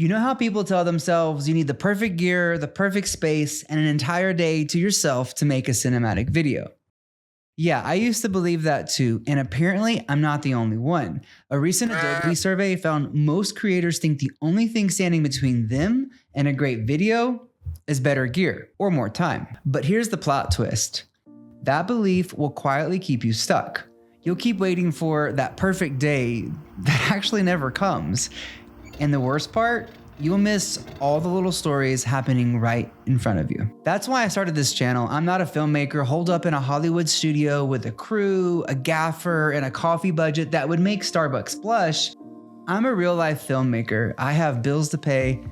You know how people tell themselves you need the perfect gear, the perfect space, and an entire day to yourself to make a cinematic video? Yeah, I used to believe that too, and apparently I'm not the only one. A recent Adobe survey found most creators think the only thing standing between them and a great video is better gear or more time. But here's the plot twist. That belief will quietly keep you stuck. You'll keep waiting for that perfect day that actually never comes. And the worst part, you'll miss all the little stories happening right in front of you. That's why I started this channel. I'm not a filmmaker holed up in a Hollywood studio with a crew, a gaffer, and a coffee budget that would make Starbucks blush. I'm a real life filmmaker. I have bills to pay,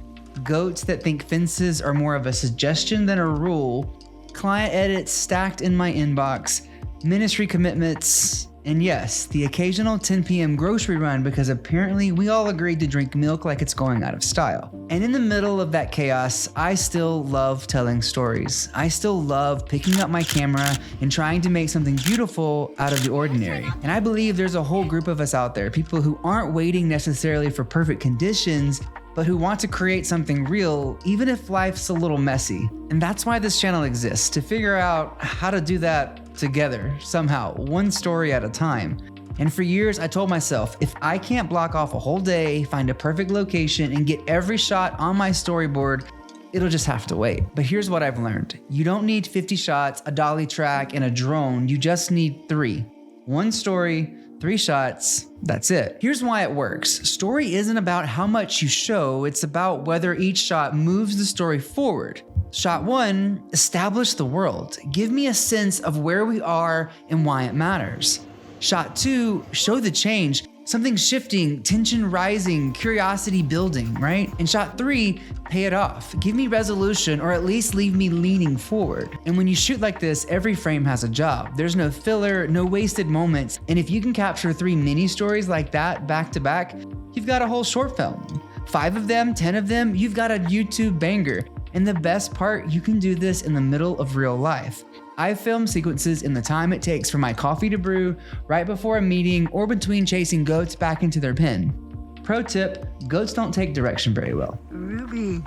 goats that think fences are more of a suggestion than a rule, client edits stacked in my inbox, ministry commitments, and yes, the occasional 10 p.m. grocery run because apparently we all agreed to drink milk like it's going out of style. And in the middle of that chaos, I still love telling stories. I still love picking up my camera and trying to make something beautiful out of the ordinary. And I believe there's a whole group of us out there, people who aren't waiting necessarily for perfect conditions, but who want to create something real, even if life's a little messy. And that's why this channel exists, to figure out how to do that together, somehow, one story at a time. And for years, I told myself, if I can't block off a whole day, find a perfect location, and get every shot on my storyboard, it'll just have to wait. But here's what I've learned. You don't need 50 shots, a dolly track, and a drone. You just need 3. One story, 3 shots, that's it. Here's why it works. Story isn't about how much you show, it's about whether each shot moves the story forward. Shot 1, establish the world. Give me a sense of where we are and why it matters. Shot 2, show the change. Something shifting, tension rising, curiosity building, right? And shot 3, pay it off. Give me resolution or at least leave me leaning forward. And when you shoot like this, every frame has a job. There's no filler, no wasted moments. And if you can capture 3 mini stories like that back to back, you've got a whole short film. 5 of them, 10 of them, you've got a YouTube banger. And the best part, you can do this in the middle of real life. I film sequences in the time it takes for my coffee to brew, right before a meeting, or between chasing goats back into their pen. Pro tip, goats don't take direction very well. Ruby,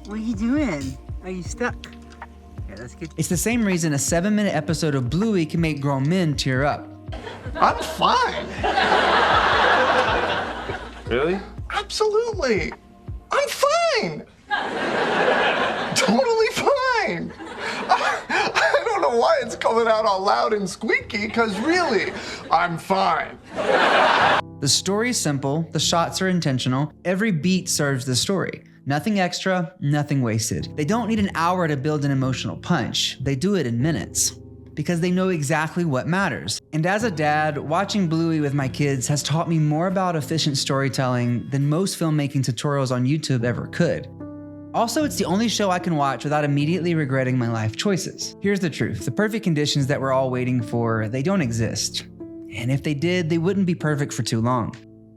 what are you doing? Are you stuck? Yeah, let's get... It's the same reason a 7-minute episode of Bluey can make grown men tear up. I'm fine. Really? Absolutely. I'm fine. Totally fine. I don't know why it's coming out all loud and squeaky, because really, I'm fine. The story's simple, the shots are intentional, every beat serves the story. Nothing extra, nothing wasted. They don't need an hour to build an emotional punch. They do it in minutes because they know exactly what matters. And as a dad, watching Bluey with my kids has taught me more about efficient storytelling than most filmmaking tutorials on YouTube ever could. Also, it's the only show I can watch without immediately regretting my life choices. Here's the truth. The perfect conditions that we're all waiting for, they don't exist. And if they did, they wouldn't be perfect for too long.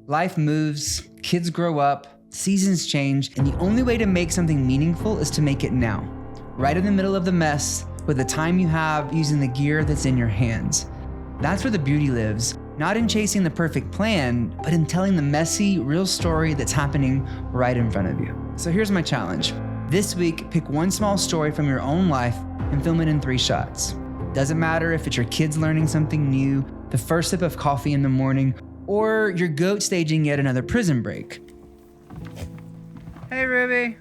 Life moves, kids grow up, seasons change, and the only way to make something meaningful is to make it now. Right in the middle of the mess, with the time you have, using the gear that's in your hands. That's where the beauty lives. Not in chasing the perfect plan, but in telling the messy, real story that's happening right in front of you. So here's my challenge. This week, pick one small story from your own life and film it in 3 shots. Doesn't matter if it's your kids learning something new, the first sip of coffee in the morning, or your goat staging yet another prison break. Hey, Ruby.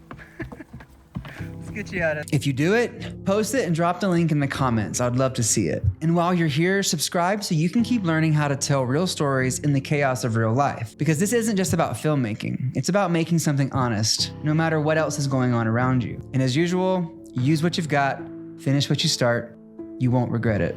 Let's get you out of... If you do it, post it and drop the link in the comments. I'd love to see it. And while you're here, subscribe so you can keep learning how to tell real stories in the chaos of real life. Because this isn't just about filmmaking. It's about making something honest, no matter what else is going on around you. And as usual, use what you've got, finish what you start. You won't regret it.